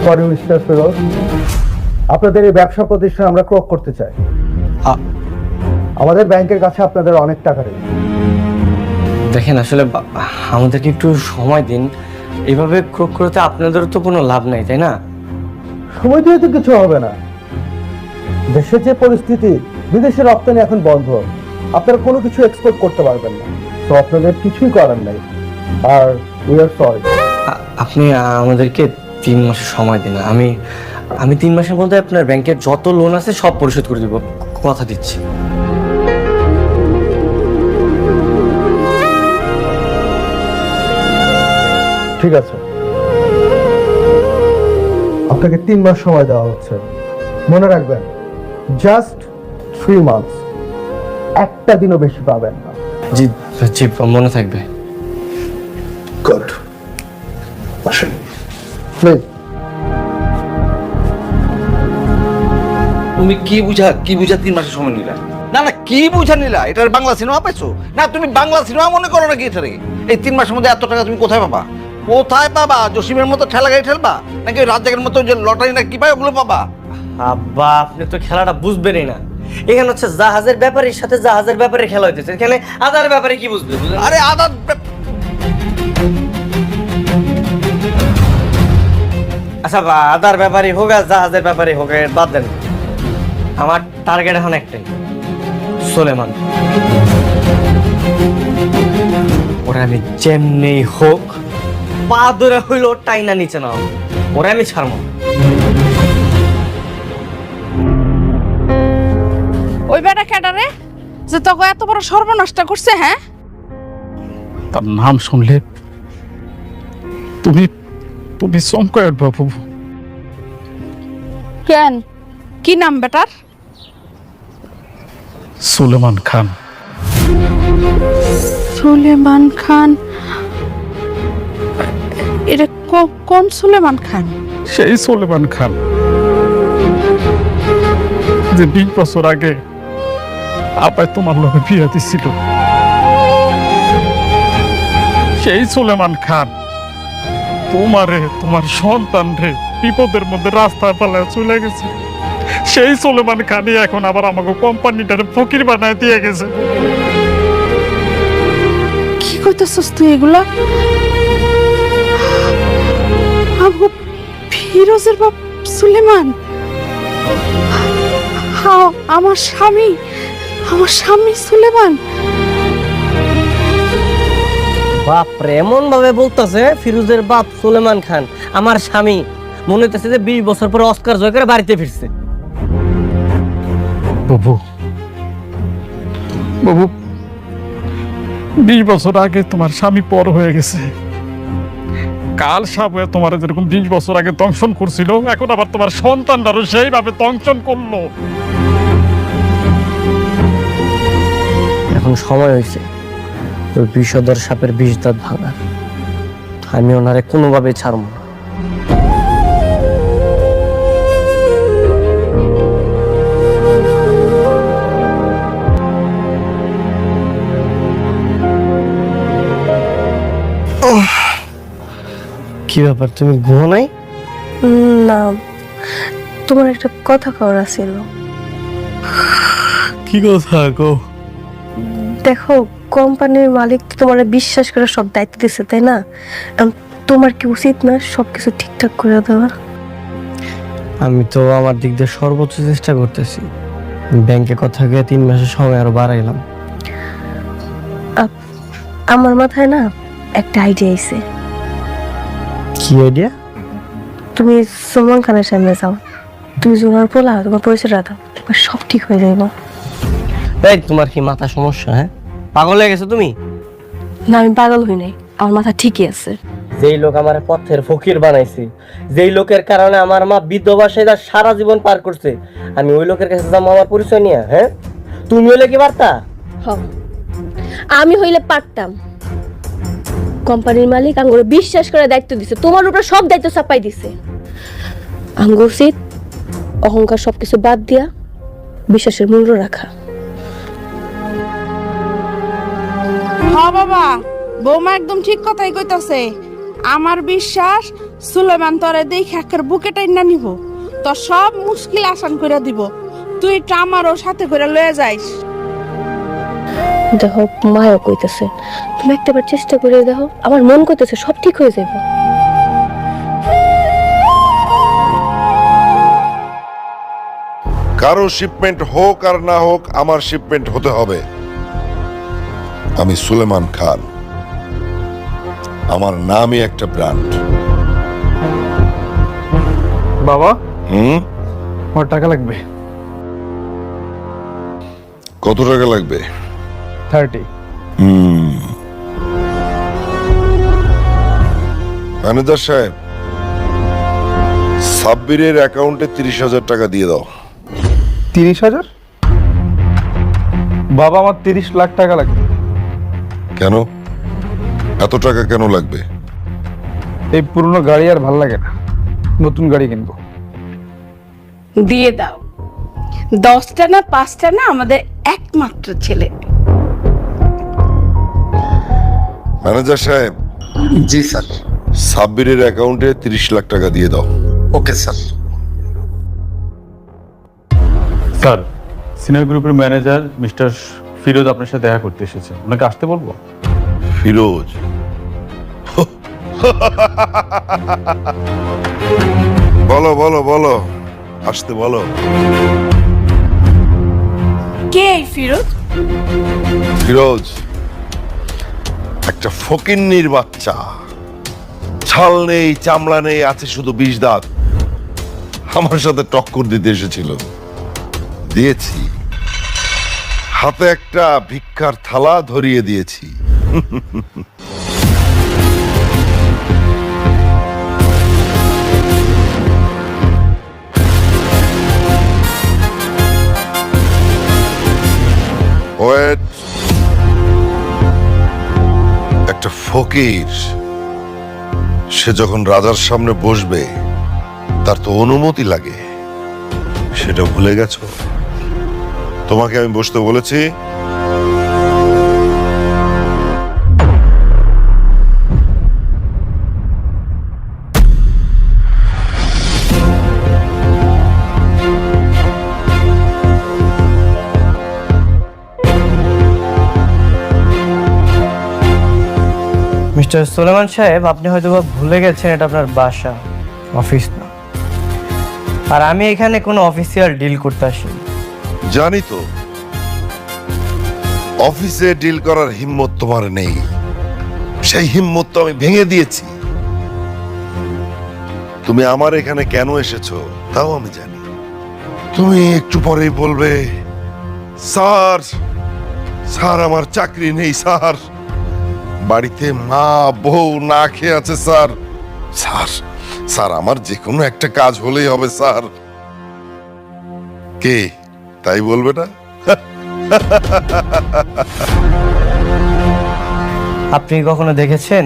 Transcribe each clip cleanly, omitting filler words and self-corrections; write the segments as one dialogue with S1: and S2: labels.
S1: Sorry mister Firoz, আপনাদের এই ব্যবসা প্রতিষ্ঠান আমরা ক্রয় করতে চাই। আমাদের ব্যাংকের কাছে আপনাদের অনেক টাকা রয়েছে।
S2: দেখেন আসলে আমাদেরকে একটু সময় দিন। এইভাবে ক্রয় করতে আপনাদেরও তো কোনো লাভ নাই, তাই না?
S1: সময় দিয়ে তো কিছু হবে না। দেশের যে পরিস্থিতি, বিদেশে রপ্তানি এখন বন্ধ, আপনারা কোনো কিছু এক্সপোর্ট করতে পারবেন না। তো আপনাদের কিছুই করার নাই। আর উই আর সরি।
S2: আপনি আমাদেরকে 3 মাসের সময় দিন। আমি 3 মাসের মধ্যে আপনার ব্যাংকের যত লোন আছে সব পরিশোধ করে দেব, কথা দিচ্ছি।
S1: ঠিক আছে, আপনাকে 3 মাস সময় দেওয়া হচ্ছে। মনে রাখবেন, জাস্ট 3 মান্থস, একটা দিনও বেশি পাবেন না।
S2: জি জি, মনে থাকবে।
S1: গুড, আসেন প্লিজ।
S3: তুমি কি বুঝা 3 মাসের সময় নিলা? না না, কি বুঝা নিলা? এটার বাংলা সিনেমা পাইছো না? তুমি বাংলা সিনেমা মনে করো নাকি এটারে? এই 3 মাসের মধ্যে এত টাকা তুমি কোথায় পাবা? কোথায় পাবা? জসিমের মতো ঠেলা গাড়ি ঠেলবা, নাকি রাজ্জাকের মতো যে লটারি না কি পায় ওগুলো পাবা?
S2: আব্বা, আপনি তো খেলাটা বুঝবেনই না। এখানে হচ্ছে জাহাজের ব্যাপারের সাথে জাহাজের ব্যাপারে খেলা হইতেছে, এখানে আদার ব্যাপারে কি বুঝবে?
S3: আরে আদার
S2: আচ্ছা, আদার ব্যাপারে হোক আর জাহাজের ব্যাপারে হোক, বাদ দেন। আমার টার্গেট এখন একটাই, সুলেমান। ওরা আমি যেমনি হোক পা ধরে হইলো টাইনা নিচে নাও, ওরা আমি ছাড়বো।
S4: ওই বেটা ক্যাডারে যে তোকে এত বড় সর্বনষ্ট করছে? হ্যাঁ,
S5: তার নাম শুনলে তুমি তুমি চমকায় উঠবা বাবু।
S4: কেন? কি নাম বেটার?
S5: সুলেমান খান।
S4: সুলেমান খান? এটা কোন সুলেমান খান?
S5: সেই সুলেমান খান যে 20 বছর আগে আপায় তোমার লোকে বিয়ে দিছিল। সেই সুলেমান খান তোমারে, তোমার সন্তান রে বিপদের মধ্যে রাস্তায় পালায় চলে গেছে। সেই সুলেমান খানই এখন আবার আমাকে কোম্পানিটারে ফকির বানায় দিয়ে গেছে।
S4: কি কইতেছস তুই এগুলা? আবু ফিরোজের বাপ সুলেমান? হ্যাঁ, আমার স্বামী সুলেমান।
S2: বাপরে, এমন ভাবে বলতেছে ফিরোজের বাপ সুলেমান খান আমার স্বামী। মনে হইতেছে যে 20 বছর পরে অস্কার জয় করে বাড়িতে ফিরছে।
S5: বাবু বাবু 20 বছর আগে তোমার স্বামী পর হয়ে গেছে। কাল সাবয়ে তোমার যেরকম 20 বছর আগে দংশন করছিল, এখন আবার তোমার সন্তানরাও সেইভাবে দংশন করলো।
S2: এখন সময় হয়েছে ওই বিষধর সাপের বিষ দাঁত ভাঙা। আমি ওনারে কোনোভাবে ছাড়ব না। কি ব্যাপার, তুমি ঘুমো নাই?
S6: না, তোমার একটা কথা কওয়ার ছিল।
S2: কি কথা গো?
S6: দেখো, কোম্পানির মালিক তো তোমার বিশ্বাস করে সব দায়িত্ব দিচ্ছে, তাই না? তোমার কি উচিত না সবকিছু ঠিকঠাক করে দেওয়া?
S2: আমি তো আমার দিক দিয়ে সর্বোচ্চ চেষ্টা করতেছি। ব্যাংকে কথা গিয়ে 3 মাসের সময় আরো বাড়াইলাম।
S6: আমার মাথায় না একটা আইডিয়া আইছে।
S2: কি আইডিয়া?
S6: তুমি সুলমান খানের সামনে যাও, তুমি জোনার পোলা, তোমার পরিচয়টা দাও, সব ঠিক হয়ে যাইব।
S2: এই, তোমার কি মাথা সমস্যা? হ্যাঁ, পাগল হয়ে গেছো তুমি?
S6: না, আমি পাগল হই নাই, আমার মাথা ঠিকই আছে।
S2: যেই লোক আমার পথের ফকির বানাইছে, যেই লোকের কারণে আমার মা বিধবা সেটা সারা জীবন পার করছে, আমি ওই লোকের কাছে যাবো আমার পরিচয় নিয়ে? হ্যাঁ, তুমি হলে কি পারতা?
S6: আমি হইলে পারতাম। কোম্পানির মালিক আঙ্গুর বিশ্বাস করে দায়িত্ব দিছে, তোমার উপর সব দায়িত্ব চাপাই দিছে। আঙ্গুর উচিত অহংকার সবকিছু বাদ দিয়া বিশ্বাসের মূল্য রাখা।
S4: হ্যাঁ বাবা, বৌমা একদম ঠিক কথাই কইতাছে। আমার বিশ্বাস সুলেমান তোরে দেখে একের বুকে টাইনা নিব, তোর সব মুশকিল আসান করে দিব। তুই একটু আমারও সাথে করে লয়ে যাইস।
S6: দেখো মায়ও কইতেছে, তুমি একটাবার চেষ্টা করে দেখো, আমার মন কইতেছে সব ঠিক হয়ে যাবে।
S7: কারো শিপমেন্ট হোক আর না হোক, আমার শিপমেন্ট হতে হবে। আমি সুলেমান খান, আমার নামই একটা ব্র্যান্ড।
S5: বাবা,
S7: হুম,
S5: আমার টাকা লাগবে।
S7: কত টাকা লাগবে?
S5: 30।
S7: ম্যানেজার সাহেব, সাব্বিরের অ্যাকাউন্টে 30,000 টাকা দিয়ে দাও।
S5: 30,000? বাবা, আমার 30 লাখ টাকা লাগবে।
S7: কেন এত টাকা কেন লাগবে?
S5: এই পুরনো গাড়ি আর ভাল লাগে না, নতুন গাড়ি কিনবো।
S4: দিয়ে দাও। 10টা না 5টা না, আমাদের একমাত্র ছেলে।
S7: ম্যানেজার সাহেব,
S3: জি স্যার।
S7: সাব্বিরের অ্যাকাউন্টে 30 লাখ টাকা দিয়ে দাও।
S3: Okay sir.
S8: স্যার, সিনিয়র গ্রুপের ম্যানেজার মিস্টার ফিরোজ আপনার সাথে দেখা করতে এসেছে, ওনাকে আসতে বলবো?
S7: ফিরোজ? বলো বলো বলো, আসতে বলো।
S4: কে এই ফিরোজ?
S7: ফিরোজ একটা ফকিন্নির বাচ্চা, ছাল নেই, চামড়া নেই, আছে শুধু 20 দাঁত। আমার সাথে টক্কর দিতে এসেছিল, দিয়েছি। হাতে একটা ভিক্ষার থালা ধরিয়ে দিয়েছি। Wait. একটা ফকির, সে যখন রাজার সামনে বসবে তার তো অনুমতি লাগে, সেটা ভুলে গেছো? তোমাকে আমি বসতে বলেছি?
S2: মিস্টার সুলেমান সাহেব, আপনি হয়তো বা ভুলে গেছেন এটা আপনার বাসা, অফিস না। আর আমি এখানে কোনো অফিসিয়াল ডিল করতে আসিনি।
S7: জানি তো, অফিসে ডিল করার হিম্মত তোমার নেই, সেই হিম্মত তো আমি ভেঙে দিয়েছি। তুমি আমার এখানে কেন এসেছো তাও আমি জানি। তুমি একটু পরেই বলবে, স্যার স্যার আমার চাকরি নেই স্যার, বাড়িতে মা বউ না খেয়ে আছে স্যার, স্যার স্যার আমার যে কোনো একটা কাজ হলেই হবে স্যার। কে তাই বলবে না?
S2: আপনি কখনো দেখেছেন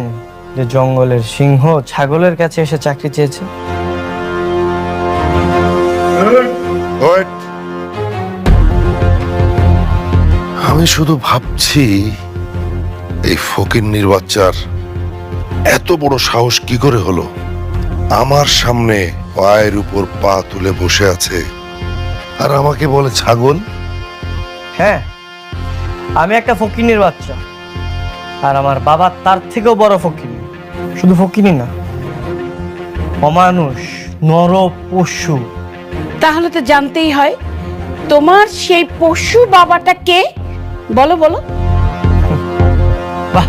S2: যে জঙ্গলের সিংহ ছাগলের কাছে এসে চাকরি চেয়েছে?
S7: Wait. আমি শুধু ভাবছি এই ফকিন্নির বাচ্চার এত বড় সাহস কি করে হলো? আমার সামনে পায়ের উপর পা তুলে বসে আছে আর আমাকে বলে ছাগল।
S2: হ্যাঁ, আমি একটা ফকিনীর বাচ্চা, আর আমার বাবা তার থেকেও বড় ফকিনী। শুধু ফকিনী না, অমানুষ, নর পশু।
S4: তাহলে তো জানতেই হয় তোমার সেই পশু বাবাটা কে। বলো বলো।
S2: বাহ,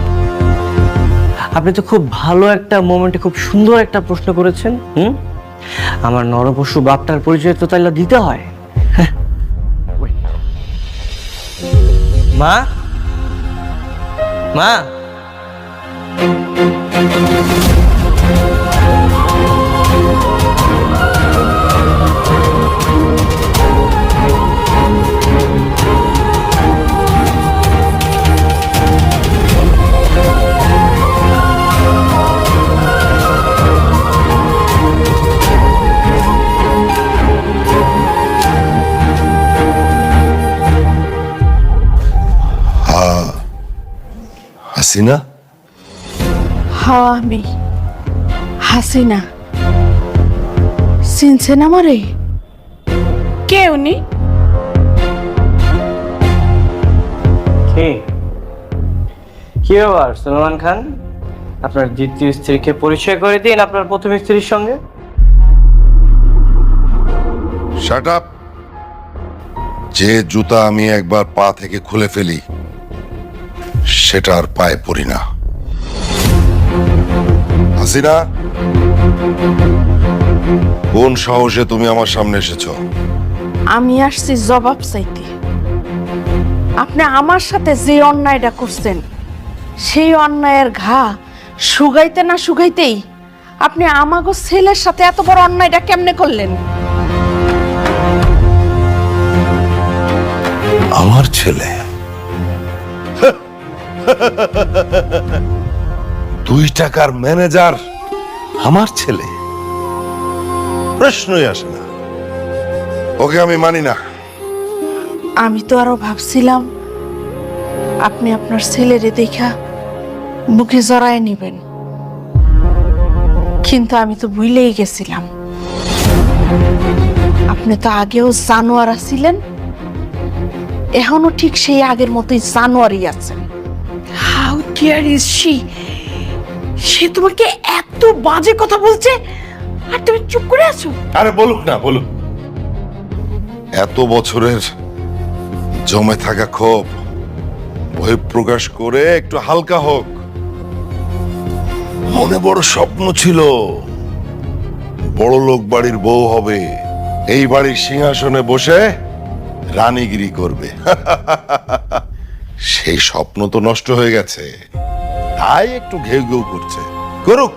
S2: আপনি তো খুব ভালো একটা মোমেন্টে খুব সুন্দর একটা প্রশ্ন করেছেন। আমার নরপশু বাপটার পরিচয় তো তাইলে দিতে হয়। মা, মা,
S7: হাসিনা?
S4: হ্যাঁ, আমি হাসিনা। চিনছেন আমারে? কে উনি?
S2: কি ব্যাপার সুলেমান খান, আপনার দ্বিতীয় স্ত্রীকে পরিচয় করে দিন আপনার প্রথম স্ত্রীর সঙ্গে।
S7: Shut up. যে জুতা আমি একবার পা থেকে খুলে ফেলি সেটা আর পায়ে পড়ি না। হাসিনা, কোন সাহসে তুমি আমার সামনে এসেছো?
S4: আমি আসছি জবাব চাইতে। আপনি আমার সাথে যে অন্যায়টা করছেন, সেই অন্যায়ের ঘা শুকাইতে না শুকাইতেই আপনি আমাগো ছেলের সাথে এত বড় অন্যায়টা কেমনে করলেন?
S7: আমার ছেলে 2 টাকার ম্যানেজার আমার ছেলে? প্রশ্নই আসে না। ওকে আমি মানি না।
S4: আমি তো আরো ভাবছিলাম আপনি আপনার ছেলেরে দেখা বুকে জড়ায় নিবেন, কিন্তু আমি তো ভুলেই গেছিলাম আপনি তো আগেও জানোয়ার ছিলেন, এখনো ঠিক সেই আগের মতোই জানোয়ারই আছেন। How dear is she? সে তোমাকে এত বাজে কথা বলছে আর তুমি চুপ করে আছো?
S7: আরে বলুক না, বলুক। এত বছরের জমে থাকা ক্ষোভ বহিঃপ্রকাশ করে একটু হালকা হোক। মনে বড় স্বপ্ন ছিল, বড় লোক বাড়ির বউ হবে, এই বাড়ির সিংহাসনে বসে রানীগিরি করবে। সেই স্বপ্ন তো নষ্ট হয়ে গেছে, তাই একটু ঘেউ ঘেউ করছে। করুক।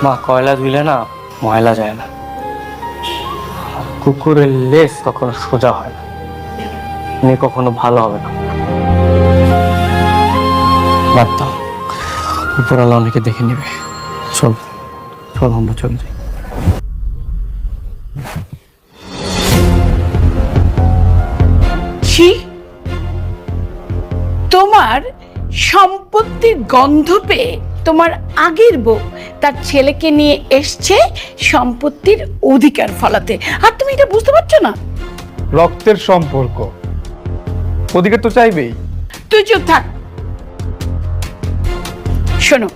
S2: মা, কয়লা ধুইলে না ময়লা যায় না, কুকুরের লেজ কখনো সোজা হয় না, উনি কখনো ভালো হবে না। বাদ দাও, উপরওয়ালা অনেকে দেখে নেবে। চল চল, আমরা চল যাই।
S4: ছি, তোমার সম্পত্তির গন্ধ পেয়ে তোমার আগের বউ তার ছেলেকে নিয়ে এসছে সম্পত্তির অধিকার ফলাতে, আর তুমি এটা বুঝতে পারছো না?
S5: রক্তের সম্পর্ক, অধিকার তো চাইবেই।
S4: তুই চুপ থাক। শোনো,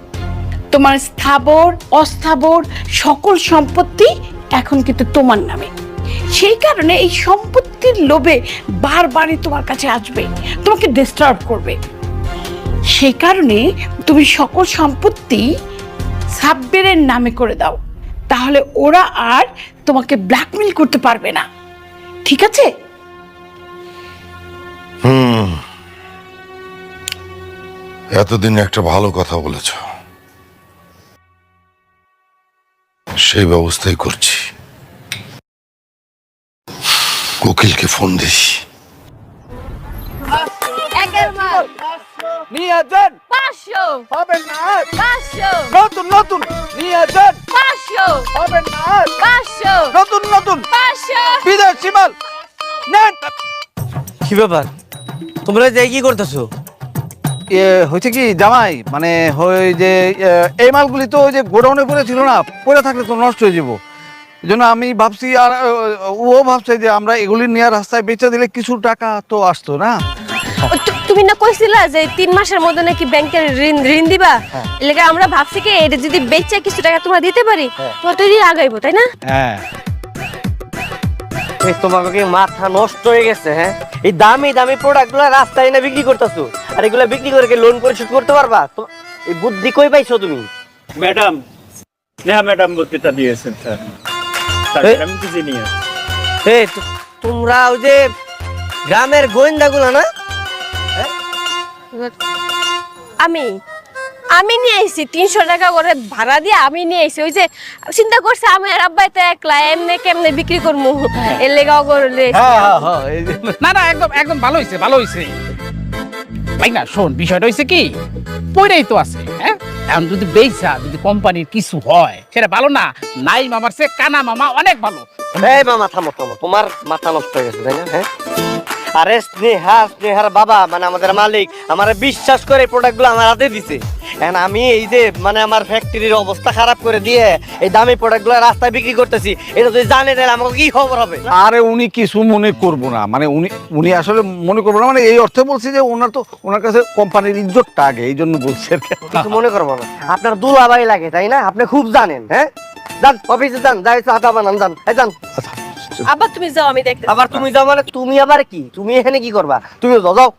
S4: তোমার স্থাবর অস্থাবর সকল সম্পত্তি এখন কিন্তু তোমার নামে। সেই কারণে এই সম্পত্তির লোভে বারবারই তোমার কাছে আসবে, তোমাকে ডিস্টার্ব করবে। সেই কারণে তুমি সকল সম্পত্তি সাব্বিরের নামে করে দাও, তাহলে ওরা আর তোমাকে ব্ল্যাকমেল করতে পারবে না। ঠিক আছে?
S7: এতদিন একটা ভালো কথা বলেছ, সেই ব্যবস্থাই করছি। উকিলকে ফোন দিস।
S3: নিয়ে যান,
S6: 500
S3: হবে না।
S6: 500
S3: নতুন নতুন নিয়ে যান,
S6: 500
S3: হবে না।
S6: 500
S3: নতুন নতুন
S6: 500
S3: বিদেশি মাল নেন।
S2: কি ব্যাপার, তোমরা যাই কি করতেছো?
S3: হয়েছে কি জামাই, মানে ওই যে এই মালগুলি তো ওই যে গোডাউনে পড়ে ছিল না, পড়ে থাকলে তো নষ্ট হয়ে যাবো। এই জন্য আমি ভাবছি, আর ও ভাবছে যে আমরা এগুলি নিয়ে রাস্তায় বেচে দিলে কিছু টাকা তো আসতো না।
S6: তুমি না কইছিলা যে 3 মাসের মধ্যে নাকি ব্যাংকের ঋণ দিবা, এলাকা আমরা ভাবছি কি এটা যদি বেচে কিছু টাকা তোমরা দিতে পারি তোমার তো ঋণ আগাইবো, তাই না?
S3: হ্যাঁ,
S2: তোমাকে কি মাথা নষ্ট হয়ে গেছে? হ্যাঁ, এই দামি দামি প্রোডাক্ট গুলা রাস্তায় না বিক্রি করতেছো, আর এগুলা বিক্রি করে কি লোন পরিশোধ করতে পারবা? এই বুদ্ধি কই পাইছো তুমি?
S5: ম্যাডাম, স্নেহা ম্যাডাম বক্তৃতা দিয়েছেন স্যার, আমি কিছু নিয়ে
S2: তোমরা ওই যে গ্রামের গোয়েন্দাগুলা না?
S6: আমি নিয়ে আইছি 300 টাকা করে ভাড়া দিয়ে, আমি নিয়ে আইছি। ওই যে চিন্তা করছে আমি আর আব্বাই তো একলা, এমনি কেমনে বিক্রি করবো, এর লেগাও করলে।
S9: না না, একদম একদম ভালো হয়েছে, ভালো হয়েছে ভাই। না শোন, বিষয়টা হয়েছে কি, পয়রাই তো আছে। হ্যাঁ, এখন যদি বেচা যদি কোম্পানির কিছু হয় সেটা ভালো না। নাই মামার চেয়ে কানা মামা অনেক ভালো।
S2: এই মামা থামো থামো, তোমার মাথা নষ্ট হয়ে গেছে তাই না? হ্যাঁ, আরে স্নেহার বাবা মানে আমাদের মালিক আমারে বিশ্বাস করে প্রোডাক্টগুলো আমার হাতে দিছে। এখন আমি এই যে মানে আমার ফ্যাক্টরির অবস্থা খারাপ করে দিয়ে এই দামি প্রোডাক্টগুলো রাস্তায় বিক্রি করতেছি, এটা যদি জানে তাহলে আমাকে কি খবর হবে?
S3: আরে উনি কিছু মনে করবো না, মানে উনি আসলে মনে করবো না, মানে এই অর্থে বলছি যে ওনার কাছে কোম্পানির ইজ্জতটা আগে, এই জন্য বলছি আর কি।
S2: কিছু মনে করবো না, আপনার দুলাভাই লাগে তাই না? আপনি খুব জানেন। হ্যাঁ, যান অফিসে যান, যাই চা বানান, যান যান।
S6: আবার তুমি যাও, আমি দেখতে।
S2: আবার তুমি যাও মানে? তুমি আবার কি, তুমি এখানে কি করবা? তুমি যাও।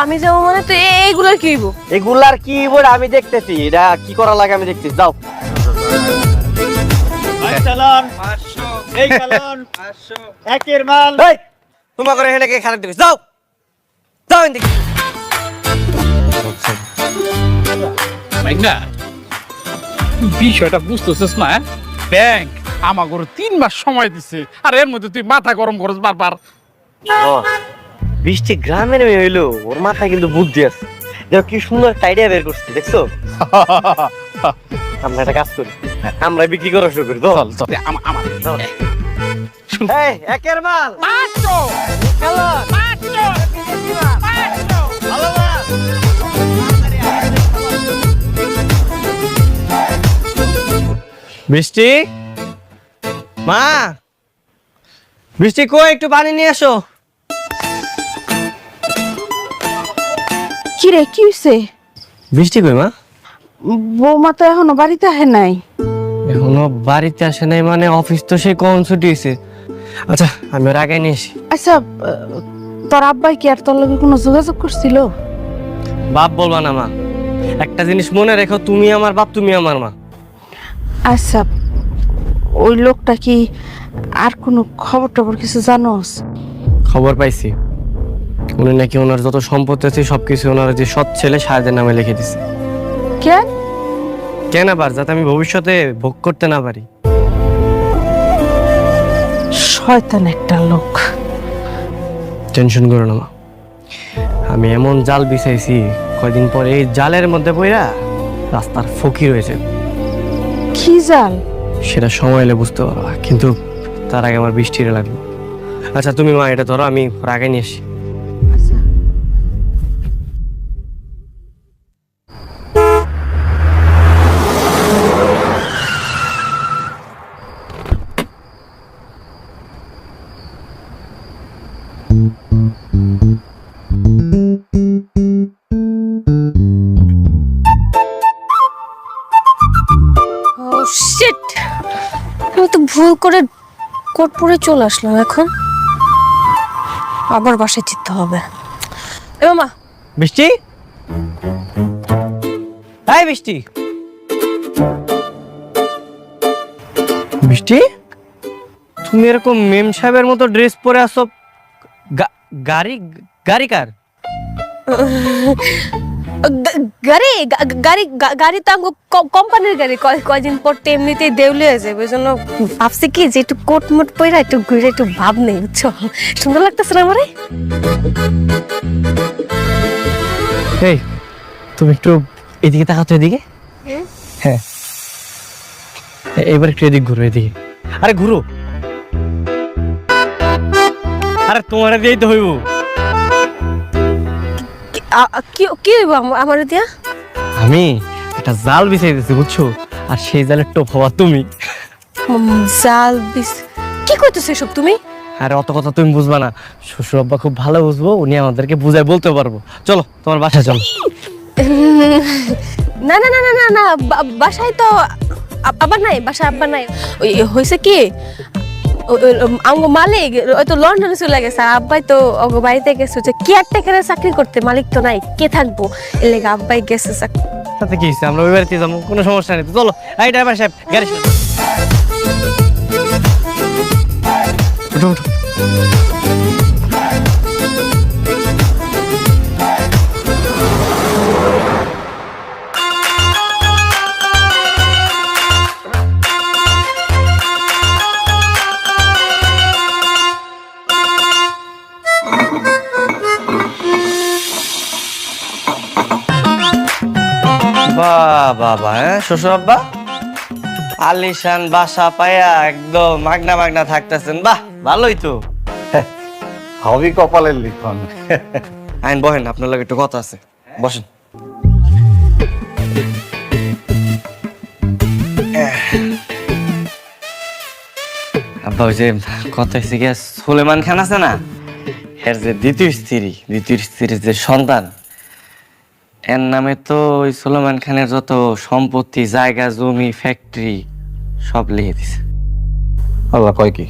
S6: আমি যাবো মানে তো এইগুলোর কি হইব?
S2: এগুলার কি বলে আমি দেখতেছি, এটা কি করা লাগে আমি দেখতেছি, যাও। এই, তোমার করে এখানে কে খারাপ দিবি? যাও যাও এদিকে।
S9: না বিষয়টা বুঝতেছিস না? ব্যাংক আমাকে 3 মাস সময় দিছে, আর এর মধ্যে তুই মাথা গরম করস বারবার।
S2: বৃষ্টি গ্রামের মেয়ে হইলো, ওর মাথায় কিন্তু বুদ্ধি আছে। দেখো কি সুন্দর একটা আইডিয়া বের করছি, দেখছো? আমরা একটা কাজ করি, আমরা বিক্রি করা শুরু করি। তো
S9: চল চল আমার
S2: এই, একের মাল
S9: 500
S2: ভালো মাল। বৃষ্টি, মা, বৃষ্টি কই, একটু পানি নিয়ে এসো।
S4: কি রে, কি হইছে?
S2: বৃষ্টি কই মা?
S4: বৌমা তো এখনো বাড়িতে আহে নাই।
S2: এখনো বাড়িতে আসে নাই মানে? অফিস তো সে কখন ছুটি হয়েছে। আচ্ছা, আমি ওর আগে নিয়ে আসি।
S4: আচ্ছা, তোর আব্বাই কি আর তোর লগে কোনো যোগাযোগ করছিল?
S2: বাপ বলবা না মা, একটা জিনিস মনে রেখো, তুমি আমার বাপ, তুমি আমার মা।
S4: আচ্ছা, ওই লোকটা কি আর কোনো খবর টবর কিছু জানোস?
S2: খবর পাইছি, উনি নাকি ওনার যত সম্পত্তি আছে সবকিছু ওনার যে সৎ ছেলে শাহেদের নামে লিখে দিছে।
S4: কেন?
S2: কেন আবার? যাতে আমি ভবিষ্যতে ভোগ করতে না পারি।
S4: শয়তান একটা লোক।
S2: টেনশন করো না মা, আমি এমন জাল বিছাইছি, কয়দিন পরে এই জালের মধ্যে পইরা রাস্তার ফকির হয়েছে।
S4: কি জাল?
S2: সেটা সময় এলে বুঝতে পারবা, কিন্তু তার আগে আমার বৃষ্টিরে লাগবে। আচ্ছা তুমি মা এটা ধরো, আমি ওর আগে নিয়ে আসি।
S6: ও শিট, আমি তো ভুল করে কোট পরে চলে আসলাম। এখন আবার বাসায় যেতে হবে। এ মামা,
S2: বৃষ্টি, হাই বৃষ্টি, বৃষ্টি, তুমি এরকম মেম সাহেবের মতো ড্রেস পরে আসো? গাড়ি গাড়ি কার?
S6: গাড়ি গাড়ি গাড়ি তো আমার কোম্পানির গাড়ি। কয়দিন পর তো এমনিতেই দেউলে হয়ে যাবে, ওই জন্য ভাবছি কি যে একটু কোট মোট পরে একটু ঘুরে একটু ভাব নেই, বুঝছো? সুন্দর লাগতেছে না আমারে?
S2: এই তুমি একটু এদিকে তাকাতো, এদিকে। হ্যাঁ, এবার একটু এদিক ঘুরো, এদিকে। আরে ঘুরো, আরে তোমার দিয়েই তো হইব।
S6: কি হইব আমার দিয়া?
S2: আমি একটা জাল বিছাই দিছি, বুঝছো? আর সেই জালের টোপ হওয়া তুমি।
S6: জাল বিস? কি কইতেছো এসব তুমি?
S2: আরে অত কথা তুমি বুঝবা না, শ্বশুর আব্বা খুব ভালো বুঝবো, উনি আমাদেরকে বুঝায় বলতে পারবো। চলো তোমার বাসায় চলো।
S6: না না না না না না, বাসায় তো আব্বা নাই, বাসায় আব্বা নাই। ওই হয়েছে কি, আঙ্গ মালিক ওই তো লন্ডনে চলে গেছে, আর আব্বাই তো বাড়িতে গেছে যে কেয়ারটেকারের চাকরি করতে, মালিক তো নাই, কে থাকবো? এর লেগে আব্বাই গেছে।
S2: তাতে কি হয়েছে, আমরা ওই বাড়িতে যাবো, কোনো সমস্যা নেই। তো চলো, এই ড্রাইভার সাহেব গাড়ি উঠো উঠো। বাবা, হ্যাঁ শ্বশুর আব্বা আলিশান বাসা পায়া একদম মাগনা মাগনা থাকতেছেন, বাহ ভালোই তো।
S3: হবি কপালের লিখন।
S2: আইন বহেন, আপনার লগে একটু কথা আছে, বসেন। আব্বা ওই যে কথা হয়েছে গিয়া সুলেমান খান আছে না, এর যে দ্বিতীয় স্ত্রীর যে সন্তান, এর নামে তো ওই সুলেমান খানের যত সম্পত্তি, জায়গা জমি, ফ্যাক্টরি সব লিখে দিছে।
S3: আল্লাহ কয় কি?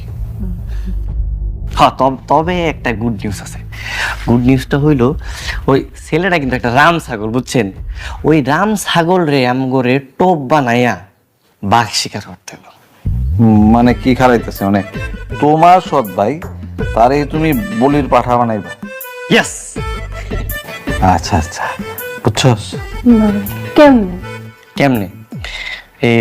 S2: হ্যাঁ, তবে একটা গুড নিউজ আছে। গুড নিউজটা হইলো ওই ছেলেটা কিন্তু একটা রাম ছাগল, বুঝছেন? ওই রাম ছাগল রে আমগরে টোপ বানাইয়া বাঘ শিকার করতে হলো।
S3: মানে কি খারাইতেছে? মানে তোমার সৎ ভাই তারে তুমি বলির পাঠা বানাইবা?
S2: ইয়েস।
S3: আচ্ছা আচ্ছা, বুঝছস?
S6: কেমন?
S2: কেমনে? এই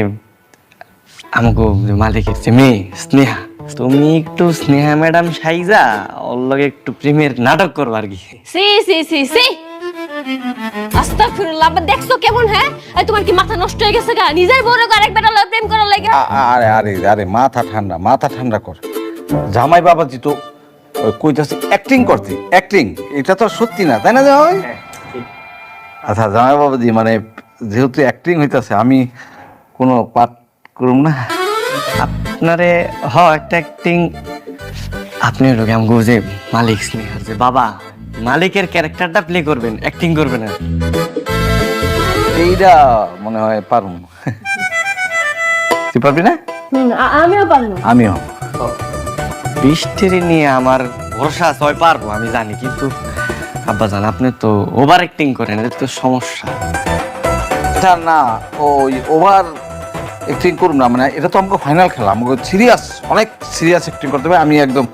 S2: আমাকে মালিকের যে মেয়ে স্নেহা, তুমি একটু স্নেহা ম্যাডাম সাইজা ওর লগে একটু প্রেমের নাটক করবো আর কি।
S6: সি সি সি সি আস্তাগফিরুল্লাহ, আবার দেখছো কেমন? হ্যাঁ, এই তোমার কি মাথা নষ্ট হয়ে গেছে গা? নিজের বড় আরেক বেটা লয় প্রেম করার লাগে?
S3: আরে আরে আরে মাথা ঠান্ডা কর। জামাই বাবাজি তো ওই কইতাছে অ্যাক্টিং করতে, অ্যাক্টিং। এটা তো সত্যি না, তাই না জামাই? আচ্ছা জামাই বাবাজি, মানে যেহেতু অ্যাক্টিং হইতাছে, আমি কোনো পাঠ করুম না?
S2: আপনারে একটা অ্যাক্টিং, আপনি লোক আমাকে যে মালিক স্নেহার যে বাবা, মালিকের ক্যারেক্টারটা প্লে করবেন, অ্যাক্টিং করবেন না।
S3: এইটা মনে হয় পারুম। তুই পারবি না?
S6: আমিও পারবো।
S3: আমিও।
S2: বৃষ্টির নিয়ে আমার ভরসা আছে, হয় পারবো আমি জানি, কিন্তু আব্বা জান আপনি তো ওভার অ্যাক্টিং করেন, এটা তো সমস্যা।
S3: এটা না, ওই ওভার অ্যাক্টিং করুম না, মানে এটা তো আমাকে ফাইনাল খেলা, আমাকে সিরিয়াস, অনেক সিরিয়াস অ্যাক্টিং করতে হবে। আমি একদম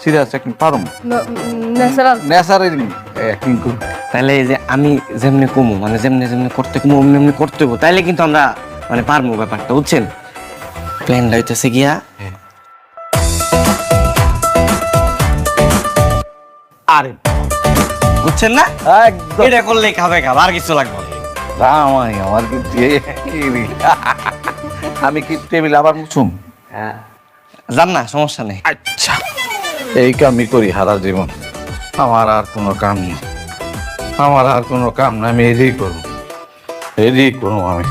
S3: সিরিয়াস অ্যাক্টিং পারুম, ন্যাচারাল অ্যাক্টিং করুম।
S2: তাহলে এই যে আমি যেমনি কমু, মানে যেমনি করতে কমু অমনি করতে হবো, তাইলে কিন্তু আমরা মানে পারবো ব্যাপারটা, বুঝছেন? প্ল্যানটা হইতেছে গিয়া,
S3: আরে
S2: বুঝছেন না?
S3: একদম
S2: এটা করলেই খাবে আর কিছু লাগবে না।
S3: জামাই আমার কিন্তু আমি কি টেবিল আবার মুছুম?
S2: জান না, সমস্যা নেই।
S3: আচ্ছা, এই কামই করি সারা জীবন। আমার আর কোনো কাম নেই, আমি এদিক করবো আমি।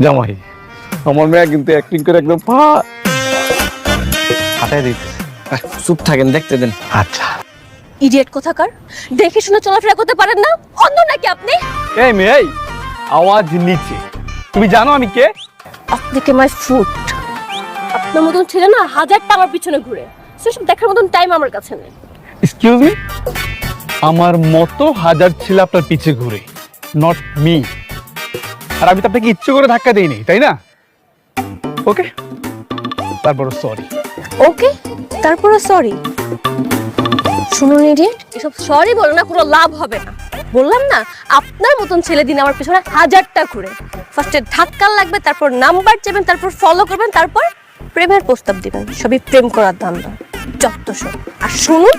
S3: জামাই, আমার মেয়ে কিন্তু অ্যাক্টিং করে একদম ফাটাই দিতে।
S2: চুপ থাকেন, দেখতে দেন।
S3: আচ্ছা,
S6: ইডিয়েট কোথাকার, দেখে শুনে চলাফেরা করতে পারেন না? অন্য নাকি আপনি?
S5: এই মেয়ে, আওয়াজ নিচে। তুমি জানো আমি কে?
S6: আপনি কে মাই ফুট? আপনার মতন ছেলে না হাজারটা আমার পিছনে ঘুরে, সেসব দেখার মতন টাইম আমার কাছে নেই।
S5: এক্সকিউজ মি, আমার মতো হাজার ছেলে আপনার পিছে ঘুরে, নট মি। আর আমি তো আপনাকে ইচ্ছে করে ধাক্কা দেইনি, তাই না? ওকে, তারপর সরি।
S6: ওকে, তারপরে সরি। শুনুন ইডিয়েট, এসব সরি বলে না কোনো লাভ হবে না। বললাম না, আপনার মতন ছেলে দিন আমার পিছনে হাজারটা ঘুরে। ফার্স্টে ধাক্কা লাগবে, তারপর নাম্বার চাইবেন, তারপর ফলো করবেন, তারপর প্রেমের প্রস্তাব দিবেন। সবই প্রেম করার ধান্দা, যত সব। আর শুনুন,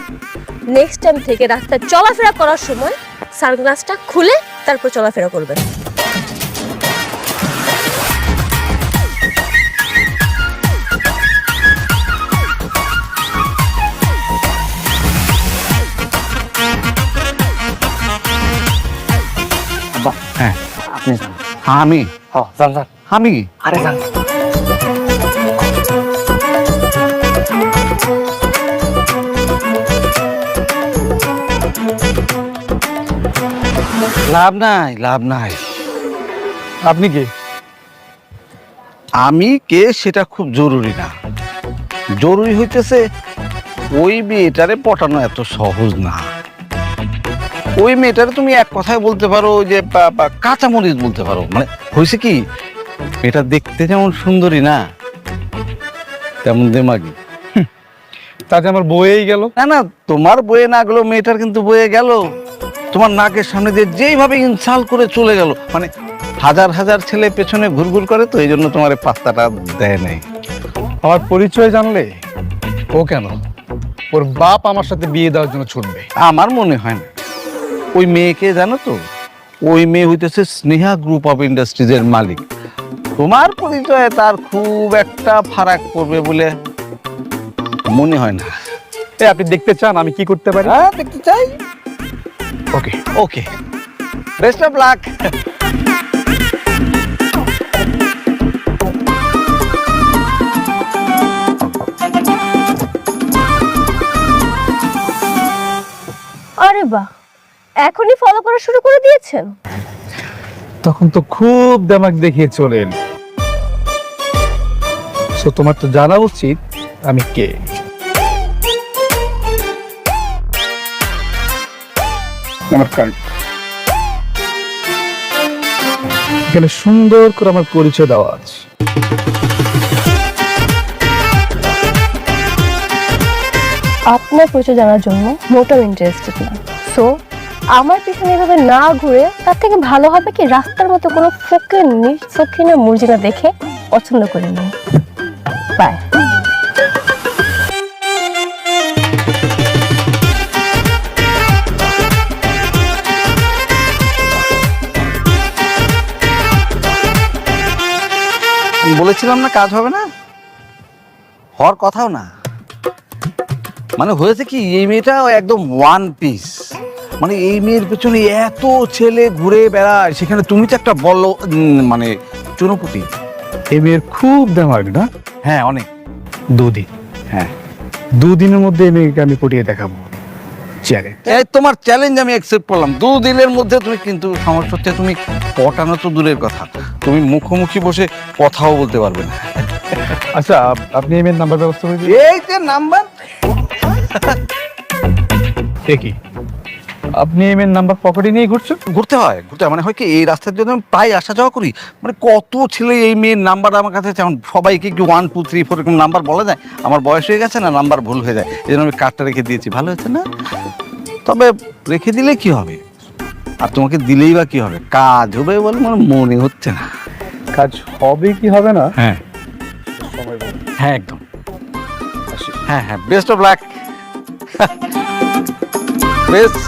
S6: নেক্সট টাইম থেকে রাস্তায় চলাফেরা করার সময় সানগ্লাসটা খুলে তারপর চলাফেরা করবেন।
S3: হ্যাঁ
S2: আপনি যান।
S3: আমি
S2: যান যান।
S3: আমি
S2: আরে যান।
S3: লাভ নাই।
S5: আপনি কে?
S3: আমি কে সেটা খুব জরুরি না, জরুরি হইতেছে ওই মেয়েটারে পটানো এত সহজ না। ওই মেয়েটারে তুমি এক কথায় বলতে পারো যে কাঁচামরিচ বলতে পারো। মানে হয়েছে কি, এটা দেখতে যেমন সুন্দরী না, তেমন দেমাগি।
S5: তাতে আমার বইয়েই গেল।
S3: না না, তোমার বয়ে না গেল, মেয়েটার কিন্তু বয়ে গেল। তোমার নাকের সামনে দিয়ে যেইভাবে ইনসাল্ট করে চলে গেল, মানে হাজার হাজার ছেলে পেছনে ঘুরঘুর করে, তো এই জন্য তোমার এই পাত্তাটা দেয় নাই।
S5: আমার পরিচয় জানলে ও কেন, ওর বাপ আমার সাথে বিয়ে দেওয়ার জন্য ছুটবে।
S3: আমার মনে হয় না। ওই মেয়েকে জানো তো, ওই মেয়ে হইতেছে স্নেহা গ্রুপ অফ ইন্ডাস্ট্রিজের মালিক। তোমার পরিচয়ে তার খুব একটা ফারাক পড়বে বলে মনে হয় না।
S5: আপনি দেখতে চান আমি কি করতে পারি?
S3: হ্যাঁ, দেখতে চাই।
S5: ওকে।
S3: ওকে, বেস্ট অফ লাক।
S6: আরে বাহ, এখনই ফলো করা শুরু করে দিয়েছেন?
S5: তখন তো খুব দেমাগ দেখিয়ে চলেন। সো তোমার তো জানা উচিত আমি কে। আমার কার্ড এখানে সুন্দর করে আমার পরিচয় দেওয়া আছে।
S6: আপনার পরিচয় জানার জন্য মোটেও ইন্টারেস্টেড না। সো আমার পিছনে এভাবে না ঘুরে তার থেকে ভালো হবে কি রাস্তার মতো কোনো ফকিনের মুরজিনা দেখে পছন্দ করে নিন। বাই।
S3: বলেছিলাম না কাজ হবে না, হওয়ার কথাও না। মানে হয়েছে কি, এই মেয়েটা একদম ওয়ান পিস। মানে এই মেয়ের পেছনে এত ছেলে ঘুরে বেড়ায়, সেখানে তুমি তো একটা বলো মানে চুনোপুটি।
S5: এই মেয়ের খুব দেমাগ না?
S3: হ্যাঁ, অনেক।
S5: দুদিন,
S3: হ্যাঁ,
S5: দুদিনের মধ্যে এই মেয়েকে আমি পটিয়ে দেখাবো। চেয়ারে
S3: এই তোমার চ্যালেঞ্জ আমি অ্যাকসেপ্ট করলাম। 2 দিনের মধ্যে তুমি, কিন্তু সমস্যা হচ্ছে তুমি পটানো তো দূরের কথা, তুমি মুখোমুখি বসে কথাও বলতে পারবে না।
S5: আচ্ছা, আপনি এই মেয়ের নাম্বার ব্যবস্থা করে দিন।
S3: এই যে নাম্বার,
S5: কি আপনি এই মেয়ের নাম্বার পকেটে নিয়ে ঘুরছেন?
S3: ঘুরতে হয় মানে হয় কি, এই রাস্তার জন্য আমি প্রায় আসা যাওয়া করি। মানে কত ছেলে এই মেয়ের নাম্বার আমার কাছে, যেমন সবাইকে একটু 1 2 3 4 এরকম নাম্বার বলা যায়। আমার বয়স হয়ে গেছে না, নাম্বার ভুল হয়ে যায়, এই জন্য আমি কার্ডটা রেখে দিয়েছি। ভালো হয়েছে না? তবে রেখে দিলে কি হবে, আর তোমাকে দিলেই বা কি হবে, কাজ হবে বলে আমার মনে হচ্ছে না।
S5: কাজ হবে কি হবে না?
S3: হ্যাঁ হ্যাঁ, একদম। হ্যাঁ হ্যাঁ, বেস্ট অফ লাক। বেস্ট।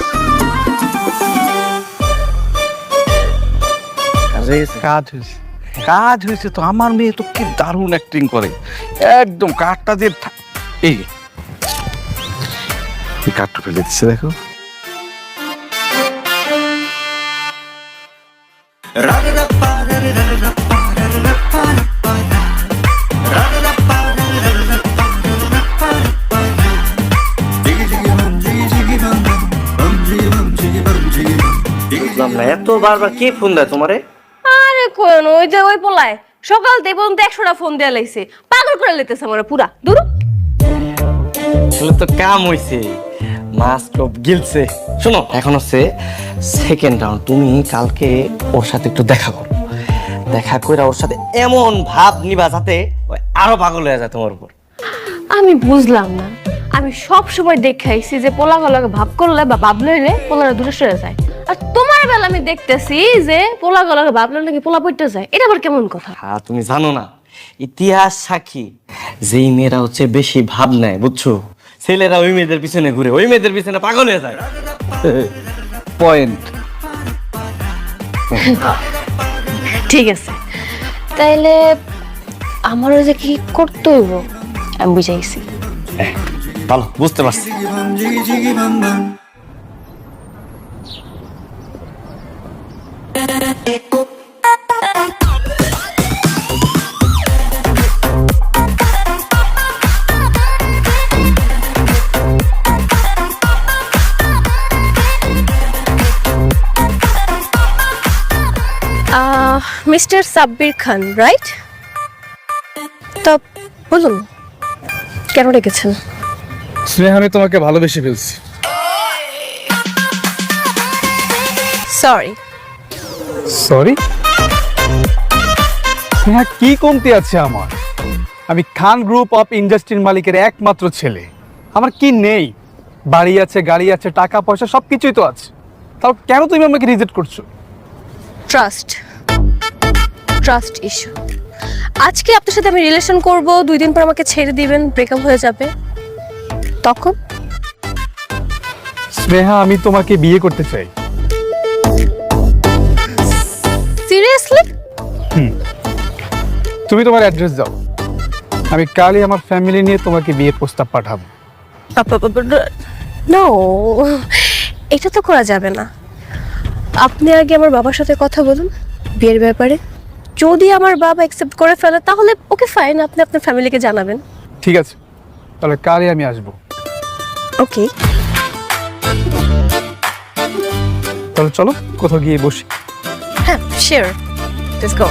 S3: কাজ হয়েছে তো। আমার মেয়ে তো কি দারুণ অ্যাক্টিং করে, একদম কার্ডটা দিয়ে এই কার্ডটা ফেলে দিচ্ছে, দেখো।
S2: বুঝলাম না, এত বারবার কে ফোন দেয় তোমারে?
S6: আরে কোন ওই যে ওই পোলায় সকাল থেকে পর্যন্ত 100টা ফোন দেয়া লাইছে, পাগল করে লেতেছে আমার পুরা। দূর
S2: তাহলে তো কাম হইছে, মাছ টপ গিলছে। শোনো, এখন হচ্ছে সেকেন্ড রাউন্ড। তুমি কালকে ওর সাথে একটু দেখা করো, দেখা করে ওর সাথে এমন ভাব নিবা যাতে ওই আরো পাগল হয়ে যায় তোমার উপর।
S6: আমি বুঝলাম না, আমি সব সময় দেখাইছি যে পোলাগুলোকে ভাব করলে বা ভাব লইলে পোলারা দূরে সরে যায়, আর তোমার বেলা আমি দেখতেছি যে পোলাগুলোকে ভাব লইলে নাকি পোলা পড়তে যায়। এটা আবার কেমন কথা?
S2: হ্যাঁ, তুমি জানো না, ইতিহাস সাক্ষী, যেই মেয়েরা হচ্ছে বেশি ভাব নেয়, বুঝছো, ছেলেরা ওই মেয়েদের পিছনে ঘুরে, ওই মেয়েদের পিছনে পাগল হয়ে যায়।
S3: পয়েন্ট।
S6: ঠিক আছে, তাইলে আমারও যে কি করতে হইব আমি বুঝাইছি।
S2: ভালো, বুঝতে পারছি।
S6: মিস্টার সাব্বির খান, রাইট? তো বলুন, কেন ডেকেছেন?
S5: স্নেহা, আমি তোমাকে ভালোবেসে ফেলছি।
S6: সরি।
S10: সরি? হ্যাঁ, কি কমতি আছে আমার? আমি খান গ্রুপ অফ ইন্ডাস্ট্রির মালিকের একমাত্র ছেলে। আমার কি নেই? বাড়ি আছে, গাড়ি আছে, টাকা পয়সা সব কিছুই তো আছে। তাও কেন তুমি আমাকে রিজেক্ট করছো?
S6: Trust issue. আজকে আপনার সাথে আমি রিলেশন করব, 2 দিন পর আমাকে ছেড়ে দিবেন, ব্রেকআপ হয়ে যাবে, তখন?
S10: স্নেহা, আমি তোমাকে বিয়ে করতে চাই।
S6: সিরিয়াসলি?
S10: তুমি তোমার অ্যাড্রেস দাও, আমি কালই আমার ফ্যামিলি নিয়ে তোমাকে বিয়ের প্রস্তাব পাঠাবো।
S6: নো, এটা তো করা যাবে না। আপনি আগে আমার বাবার সাথে কথা বলুন বিয়ের ব্যাপারে। যদি আমার বাবা অ্যাকসেপ্ট করে ফেলে তাহলে ওকে ফাইন, আপনি আপনার ফ্যামিলিকে জানাবেন।
S10: ঠিক আছে, তাহলে কালই আমি আসবো।
S6: ওকে,
S10: তাহলে চলো কোথাও গিয়ে বসি।
S6: হ্যাঁ শিওর, লেটস গো।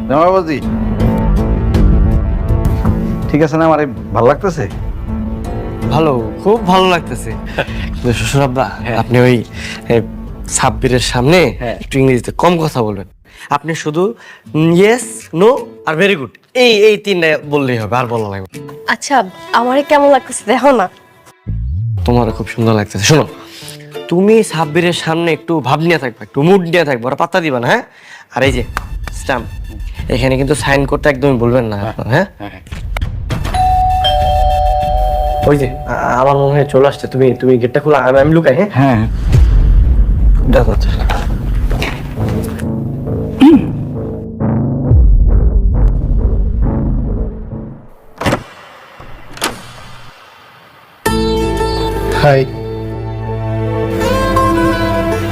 S3: জামাইবাজি ঠিক আছে না? আমার ভালো লাগতেছে।
S2: ভালো, খুব ভালো লাগতেছে। কিন্তু শ্বশুর আব্বা, আপনি ওই সাব্বিরের সামনে একটু ইংরেজিতে কম কথা বলবেন। আপনি শুধু ইয়েস, নো আর ভেরি গুড এই 3টা বললেই হবে, আর বলা লাগবে।
S6: আচ্ছা, আমারে কেমন লাগতেছে দেখো না।
S2: তোমারও খুব সুন্দর লাগতেছে। শোনো, তুমি সাব্বিরের সামনে একটু ভাব নিয়ে থাকবে, একটু মুড নিয়ে থাকবে, ওরা পাত্তা দিবা না, হ্যাঁ? আর এই যে স্ট্যাম্প, এখানে কিন্তু সাইন করতে একদমই বলবেন না, হ্যাঁ? ওই যে আমার মনে হয় চলে আসছে, তুমি গেটটা খোলা, আমি লুকাই। হ্যাঁ
S3: হ্যাঁ,
S2: দেখো।
S10: হাই।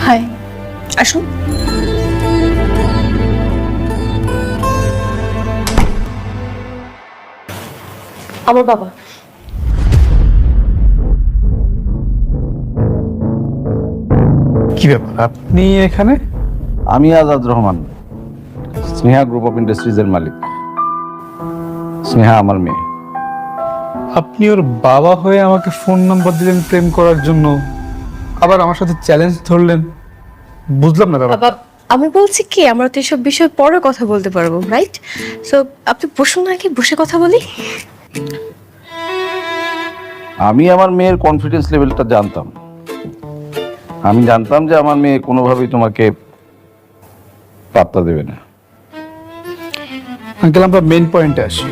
S6: হাই, আসুন। আমার বাবা।
S10: কি ব্যাপার, আপনি এখানে?
S3: আমি আজাদ রহমান, স্নেহা গ্রুপ অফ ইন্ডাস্ট্রিজের মালিক। স্নেহা আমার মেয়ে।
S10: আপনি ওর বাবা হয়ে আমাকে ফোন নাম্বার দিলেন প্রেম করার জন্য, আবার আমার সাথে চ্যালেঞ্জ ধরলেন, বুঝলাম না ব্যাপার।
S6: বাবা, আমি বলছি কি, আমরা তো এসব বিষয়ে পরে কথা বলতে পারবো, রাইট? সো আপনি বসুন, নাকি বসে কথা বলি?
S3: আমি আমার মেয়ের কনফিডেন্স লেভেলটা জানতাম। আমি জানতাম যে আমার মেয়ে কোনোভাবেই তোমাকে পাত্তা দেবে না।
S10: আঙ্কেল, আমরা মেন পয়েন্টে আসি।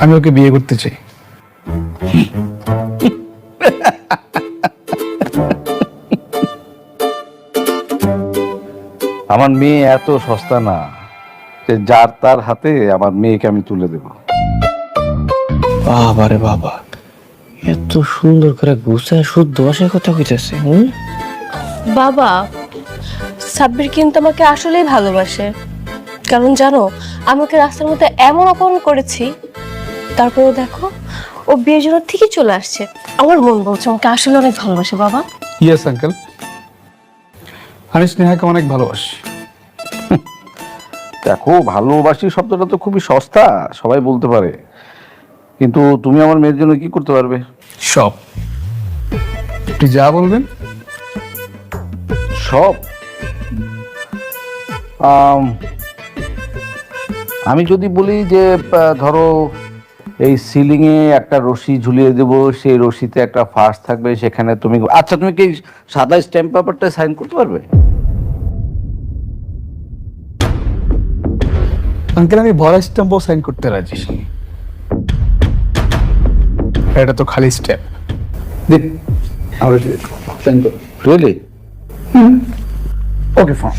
S10: আমি ওকে বিয়ে করতে চাই।
S3: আমার মেয়ে এত সস্তা না যে যার তার হাতে আমার মেয়েকে আমি তুলে দেব।
S2: বাবারে বাবা, এত সুন্দর করে গুছায় শুদ্ধ ভাষায় কথা কইতেছে।
S6: বাবা, সাব্বির কিন্তু আমাকে আসলেই ভালোবাসে। কারণ জানো, আমাকে রাস্তার মধ্যে এমন অপমান করেছি, তারপরেও দেখো ও বিয়ের জন্য ঠিকই চলে আসছে। আমার মন বলছে আমাকে আসলে অনেক ভালোবাসে। বাবা,
S10: ইয়েস আঙ্কেল, আমি স্নেহাকে অনেক ভালোবাসি।
S3: দেখো, ভালোবাসি শব্দটা তো খুবই সস্তা, সবাই বলতে পারে, কিন্তু তুমি আমার মেয়ের জন্য কি করতে পারবে?
S10: সব। আপনি যা বলবেন
S3: সব। আমি যদি বলি যে ধরো এই সিলিং এ একটা রশি ঝুলিয়ে দেব, সেই রশিতে একটা ফাঁস থাকবে, সেখানে তুমি, আচ্ছা তুমি কি সাদা স্ট্যাম্প পেপারটা সাইন করতে পারবে?
S10: আঙ্কেল, আমি ভরা স্ট্যাম্পও সাইন করতে রাজি। এটা তো খালি স্টেপ।
S3: রিয়েলি?
S10: ওকে, ফাইন।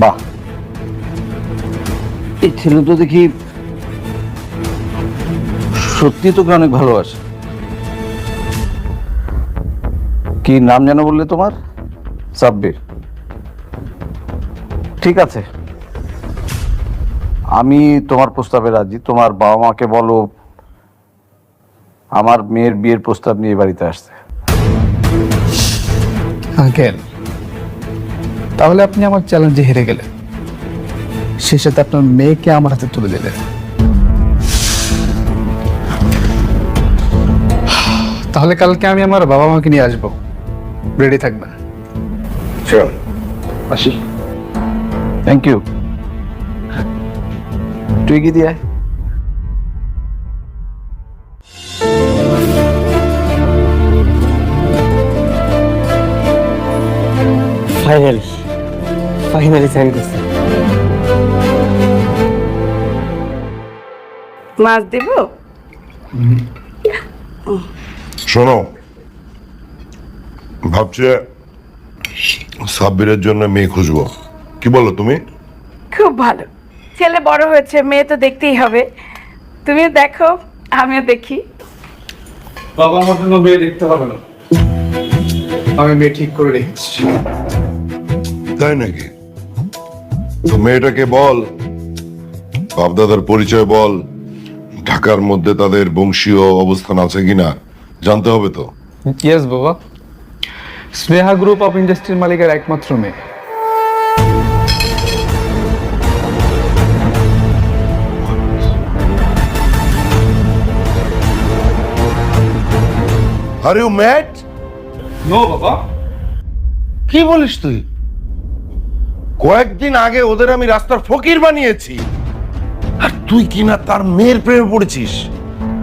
S3: বাহ, এই ছেলে তো দেখি সত্যি তোকে অনেক ভালোবাসে। কি নাম যেন বললে তোমার? সাব্বির। ঠিক আছে, আমি তোমার প্রস্তাবে রাজি। তোমার বাবা মাকে বলো আমার মেয়ের বিয়ের প্রস্তাব নিয়ে বাড়িতে আসতে।
S10: আঙ্কেল, তাহলে আপনি আমার চ্যালেঞ্জে হেরে গেলেন, সে সাথে আপনার মেয়েকে আমার হাতে তুলে দিলেন। তাহলে কালকে আমি আমার বাবা মাকে নিয়ে আসবো, রেডি থাকবেন।
S7: চল আসি।
S3: Thank you. তুই কি দিয়ে?
S2: ফাইনালি সাইন করছে।
S4: মাছ দেব?
S7: শোনো, ভাবছি সাব্বিরের জন্য মেয়ে খুঁজবো, কি বলো তুমি?
S4: খুব ভালো, ছেলে বড় হয়েছে, মেয়ে তো দেখতেই হবে। তুমিও দেখো, আমিও দেখি।
S10: বাবা আমার জন্য মেয়ে দেখতে হবে না, আমি মেয়ে ঠিক করে রেখেছি।
S7: তাই নাকি? তো মেয়েটাকে বল, বাপদাদার পরিচয় বল, ঢাকার মধ্যে তাদের বংশীয় অবস্থান আছে কিনা জানতে হবে তো।
S10: ইয়েস বাবা, স্নেহা গ্রুপ অফ ইন্ডাস্ট্রির মালিকের একমাত্র মেয়ে।
S7: Are you mad?
S10: নো বাবা।
S7: কি বলিস তুই? কয়েকদিন আগে ওদের আমি রাস্তার ফকির বানিয়েছি, আর তুই কিনা তার মেয়ের প্রেমে পড়েছিস?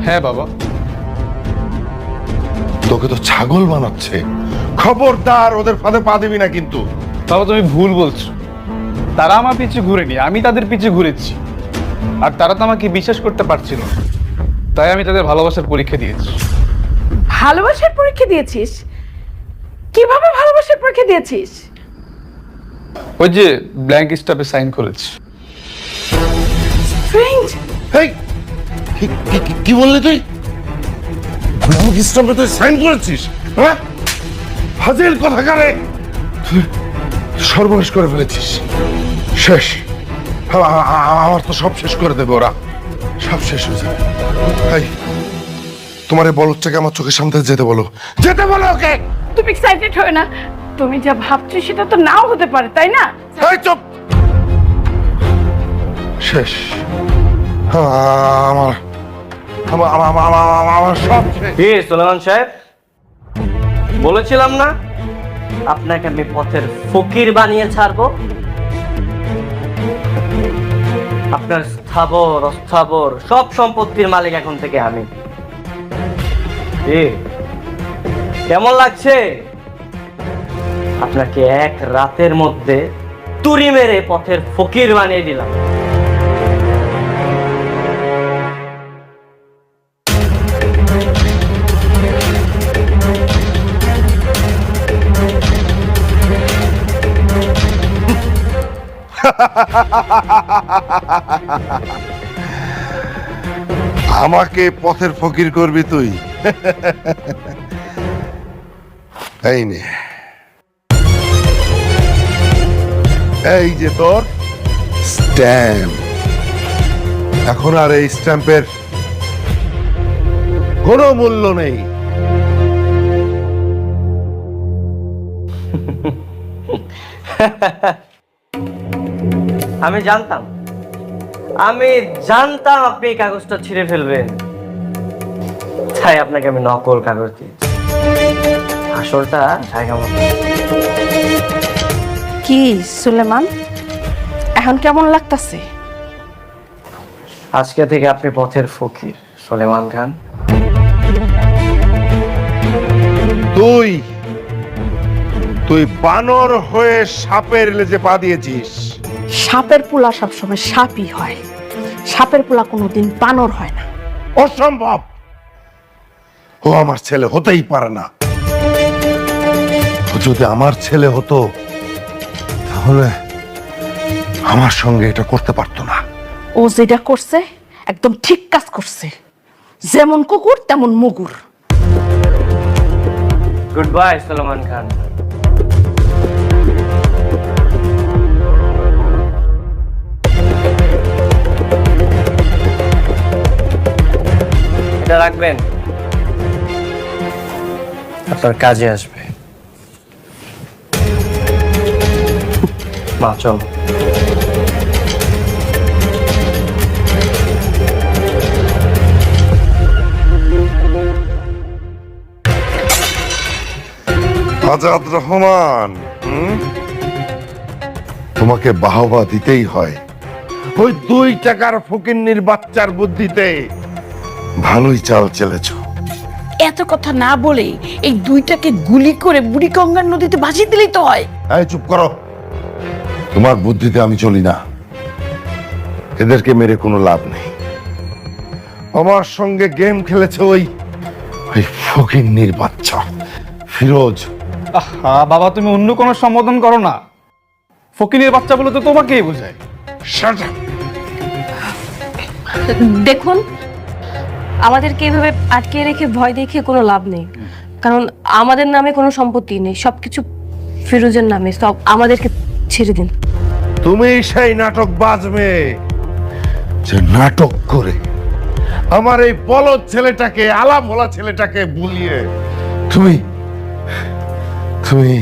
S10: হ্যাঁ বাবা।
S7: তোকে তো ছাগল বানাচ্ছে। খবরদার ওদের ফাঁদে পা দিবি না কিন্তু।
S10: বাবা তুমি ভুল বলছো, তারা আমার পিছু ঘুরেনি, আমি তাদের পিছু ঘুরেছি। আর তারা তো আমাকে বিশ্বাস করতে পারছিল না, তাই আমি তাদের ভালোবাসার পরীক্ষা দিয়েছি।
S4: ভালোবাসার পরীক্ষা দিয়েছিস? কিভাবে ভালোবাসার পরীক্ষা দিয়েছিস?
S10: ওই যে ব্ল্যাঙ্ক স্টাফে সাইন করেছি।
S4: ফ্রেন্ড,
S7: হেই, কি বললি তুই? ব্ল্যাঙ্ক স্টাম্পে তুই সাইন করেছিস? হ্যাঁ, ফাজিল কথাকারে, তুই সর্বনাশ করে ফেলেছিস। শেষ, আমার তো সব শেষ করে দেবে ওরা, সব শেষ হয়ে যাবে। এই, তোমার এই বলদটাকে আমার চোখের সামনে যেতে বলো, যেতে বলো ওকে।
S4: তুমি এক্সাইটেড হয়ে না, তুমি যা ভাবছো সেটা তো নাও হতে পারে, তাই না?
S7: এই চুপ, শেষ। আমার আমার আমার আমার সব শেষ।
S2: কি সুলেমান সাহেব, বলেছিলাম না আপনাকে আমি পথের ফকির বানিয়ে ছাড়বো। আপনার স্থাবর অস্থাবর সব সম্পত্তির মালিক এখন থেকে আমি। কেমন লাগছে? আপনাকে এক রাতের মধ্যে তুড়ি মেরে পথের ফকির বানিয়ে দিলাম।
S7: আমাকে পথের ফকির করবি তুই? এই নে, এই যে তোর স্ট্যাম্প। এখন আর এই স্ট্যাম্পের কোনো মূল্য নেই।
S2: আমি জানতাম আপনি এই কাগজটা ছিঁড়ে ফেলবেন, তাই আপনাকে আমি নকল কাগজ দিয়েছি। আসলটা জায়গা মতো।
S4: কি সুলেমান, এখন কেমন লাগতাছে?
S2: আজকে থেকে আপনি পথের ফকির সুলেমান খান।
S7: তুই তুই বানর হয়ে সাপের লেজে পা দিয়েছিস।
S4: সাপের পোলা সবসময় সাপই হয়, সাপের পোলা কোনোদিন বানর হয় না।
S7: অসম্ভব, ও আমার ছেলে হতেই পারে না। ও যদি আমার ছেলে হতো তাহলে আমার সঙ্গে এটা করতে পারতো না।
S4: ও যেটা করছে একদম ঠিক কাজ করছে। যেমন কুকুর তেমন মুগুর।
S2: গুড বাই সুলেমান খান। এটা রাখবেন, আপনার কাজে আসবে। মা চল।
S7: আজাদ রহমান, তোমাকে বাহবা দিতেই হয়। ওই 2 টাকার ফকিন্নির বাচ্চার বুদ্ধিতে ভালোই চাল চেলেছো।
S4: এত কথা না বলে এই দুইটাকে গুলি করে বুড়িগঙ্গার নদীতে ভাসিয়ে দিলেই তো হয়।
S7: এই চুপ করো, তোমার বুদ্ধিতে আমি চলি না। এদেরকে মেরে কোনো লাভ নেই। আমার সঙ্গে গেম খেলেছে ওই ফকিন্নির বাচ্চা ফিরোজ।
S10: আহা বাবা, তুমি অন্য কোনো সম্বোধন করো না। ফকিনের বাচ্চা বলে তো তোমাকেই বোঝায়।
S7: Shut up!
S6: দেখুন, আমাদেরকে এইভাবে আটকে রেখে ভয় দেখিয়ে কোনো লাভ নেই, কারণ আমাদের নামে কোনো সম্পত্তি নেই, সবকিছু ফিরোজের নামে। সব আমাদেরকে ছেড়ে দিন।
S7: তুমি সেই নাটক বাজবে যে নাটক করে আমার এই বলদ ছেলেটাকে, আলা ভোলা ছেলেটাকে ভুলিয়ে তুমি তুমি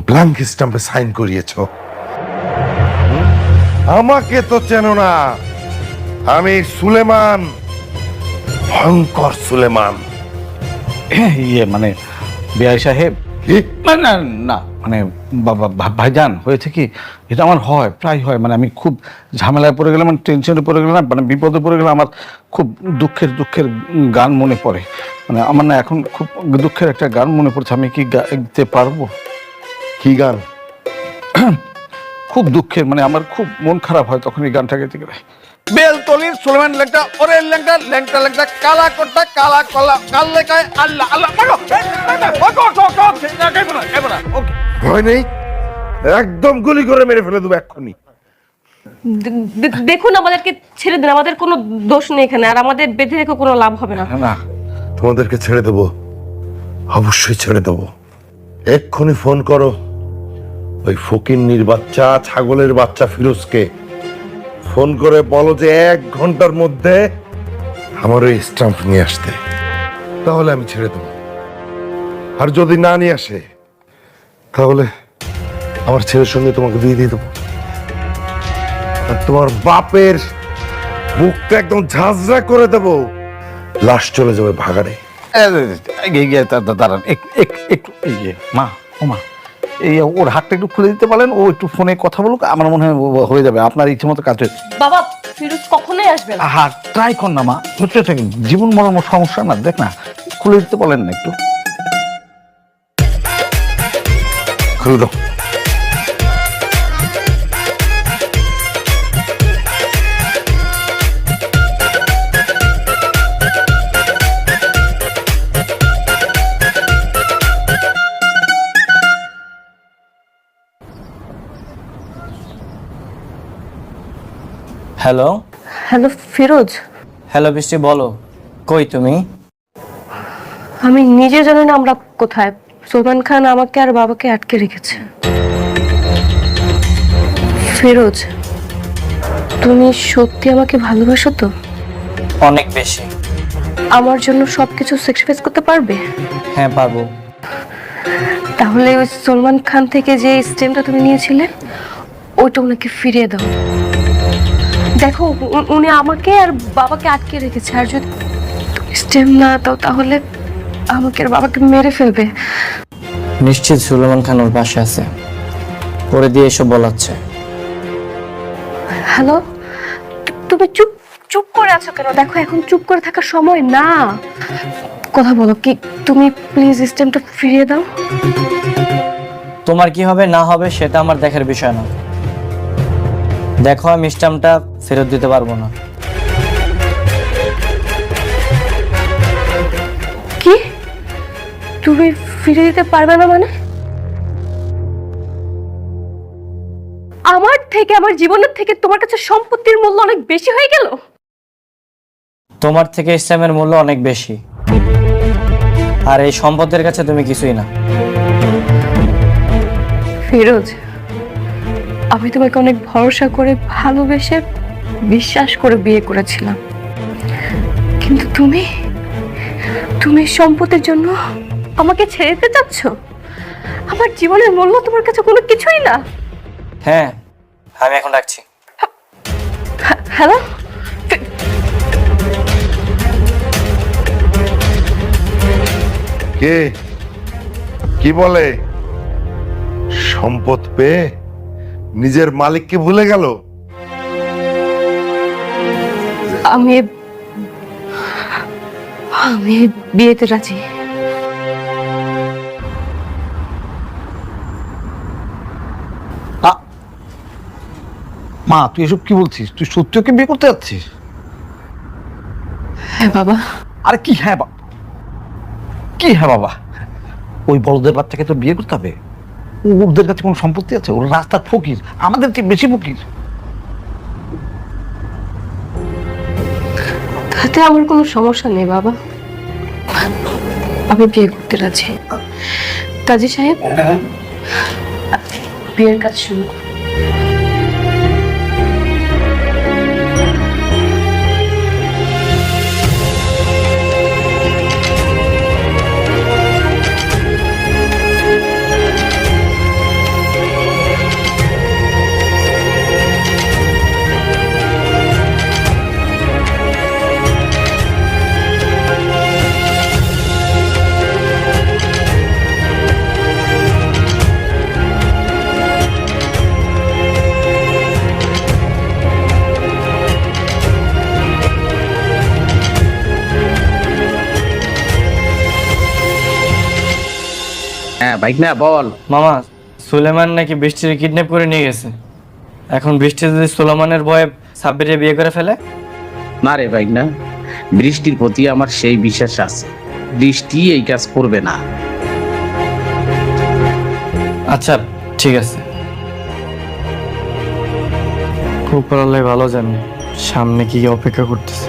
S7: ব্ল্যাঙ্ক স্ট্যাম্পে সাইন করিয়েছো। আমাকে তো চেনো না, আমি সুলেমান, ভয়ঙ্কর সুলেমান।
S8: ইয়ে মানে বিআই সাহেব,
S7: কি?
S8: মানে না না মানে ভাইজান, হয়েছে কি, এটা আমার হয়, প্রায় হয়। মানে আমি খুব ঝামেলায় পড়ে গেলাম, মানে টেনশনে পড়ে গেলাম, মানে বিপদে পড়ে গেলাম, আমার খুব দুঃখের গান মনে পড়ে। মানে আমার না এখন খুব দুঃখের একটা গান মনে পড়ছে, আমি কি গাইতে পারবো?
S7: কি গান?
S8: খুব দুঃখের, মানে আমার খুব মন খারাপ হয় তখন এই গানটা গাইতে গেলে।
S3: বেলতলির সুলেমান লেংটা, ওরে লেংটা লেংটা লেংটা, কালা কোটটা কালা কলা, কাল লেখায় আল্লাহ আল্লাহ।
S7: ভয় নেই, একদম গুলি করে মেরে ফেলে দেবো এক্ষুনি।
S6: দেখুন, আমাদেরকে ছেড়ে দিন, আমাদের কোনো দোষ নেই এখানে, আর আমাদের বেঁধে রেখে কোনো লাভ হবে না।
S8: না,
S7: তোমাদেরকে ছেড়ে দেবো, অবশ্যই ছেড়ে দেবো। এক্ষুনি ফোন করো ওই ফকিন্নির বাচ্চা, ছাগলের বাচ্চা ফিরোজকে। ফোন করে বলো যে 1 ঘন্টার মধ্যে আমার ওই স্ট্যাম্প নিয়ে আসতে, তাহলে আমি ছেড়ে দেবো। আর যদি না নিয়ে আসে তাহলে আমার ছেলের সঙ্গে তোমাকে বিয়ে দিয়ে দেবো। আর তোমার বাপের মুখটা একদম ঝাঁঝরা করে দেবো, লাশ চলে যাবে ভাগাড়ে।
S8: দাঁড়ান একটু, এই যে মা, ও মা, এই ওর হাতটা একটু খুলে দিতে পারেন, ও একটু ফোনে কথা বলুক, আমার মনে হয় হয়ে যাবে, আপনার ইচ্ছে মতো কাজ হয়েছে।
S6: বাবা, ফিরোজ কখনোই আসবে না।
S8: হ্যাঁ, ট্রাই কর না মা, হচ্ছে থাকে জীবন মরণ সমস্যা না, দেখ না, খুলে দিতে বলেন না একটু।
S7: খুলে দাও।
S2: হ্যালো।
S6: হ্যালো ফিরোজ,
S2: হ্যালো বৃষ্টি, বলো, কই তুমি?
S6: আমি নিজে জানি না আমরা কোথায়। সুলেমান খান আমাকে আর বাবাকে আটকে রেখেছে। ফিরোজ, তুমি সত্যি আমাকে ভালোবাসো তো?
S2: অনেক বেশি।
S6: আমার জন্য সবকিছু স্যাক্রিফাইস করতে পারবে?
S2: হ্যাঁ পারবো।
S6: তাহলে ওই সলমান খান থেকে যে স্টেমটা তুমি নিয়েছিলে ওইটা ওনাকে ফিরিয়ে দাও। দেখো, উনি আমাকে আর বাবাকে আটকে রেখেছে, আর যদি স্টেম না দাও তাহলে আমাকে আর বাবাকে মেরে ফেলবে।
S2: নিশ্চিত সুলেমান খান ওর পাশে আছে, পরে দিয়ে এসব বলাচ্ছে।
S6: হ্যালো, তুমি চুপ চুপ করে আছো কেন? দেখো, এখন চুপ করে থাকার সময় না, কথা বলো। কি তুমি প্লিজ স্টেমটা ফিরিয়ে দাও।
S2: তোমার কি হবে না হবে সেটা আমার দেখার বিষয় না। দেখো, আমি স্ট্যাম্পটা ফেরত দিতে পারবো না।
S6: কি? তুমি ফিরে দিতে পারবে না মানে? আমার থেকে, আমার জীবনের থেকে তোমার কাছে সম্পত্তির মূল্য অনেক বেশি হয়ে গেল?
S2: তোমার থেকে ইসলামের মূল্য অনেক বেশি, আর এই সম্পদের কাছে তুমি কিছুই না।
S6: ফিরোজ, আমি তোমাকে অনেক ভরসা করে ভালোবেসে বিশ্বাস করে বিয়ে করেছিলাম, কিন্তু তুমি তুমি সম্পদের জন্য আমাকে ছেড়ে দিতে চাচ্ছ? আমার জীবনের মূল্য তোমার কাছে কোনো কিছুই না।
S2: হ্যাঁ, আমি এখন রাখছি।
S6: হ্যালো,
S7: কে কি বলে? সম্পদ পেয়ে নিজের মালিককে ভুলে গেল?
S6: আমি আমি বিয়েতে রাজি।
S8: মা, তুই এসব কি বলছিস? তুই সত্যি ওকে বিয়ে করতে যাচ্ছিস?
S6: হ্যাঁ বাবা।
S8: আরে কি হ্যাঁ বাবা, কি হ্যাঁ বাবা? ওই বলদের বাচ্চাকে তো বিয়ে করতে হবে। ওদের কাছে কোনো সম্পত্তি আছে? ওরা রাস্তার ফকির, আমাদের চেয়ে বেশি ফকির।
S6: তাতে আমার কোনো সমস্যা নেই বাবা, আমি বিয়ে করতে রাজি। কাজী সাহেব, আপনি বিয়ের কাজ শুরু করুন।
S9: হ্যাঁ ভাই না বল।
S2: মামা, সুলেমান নাকি বৃষ্টির কিডন্যাপ করে নিয়ে গেছে। এখন বৃষ্টি যদি সুলেমানের ভয়ে সাব্বিরে বিয়ে করে ফেলে?
S9: না রে ভাই না, বৃষ্টির প্রতি আমার সেই বিশ্বাস আছে, বৃষ্টি এই কাজ করবে না।
S2: আচ্ছা ঠিক আছে, খুব ভালো জানি সামনে কি অপেক্ষা করতেছে।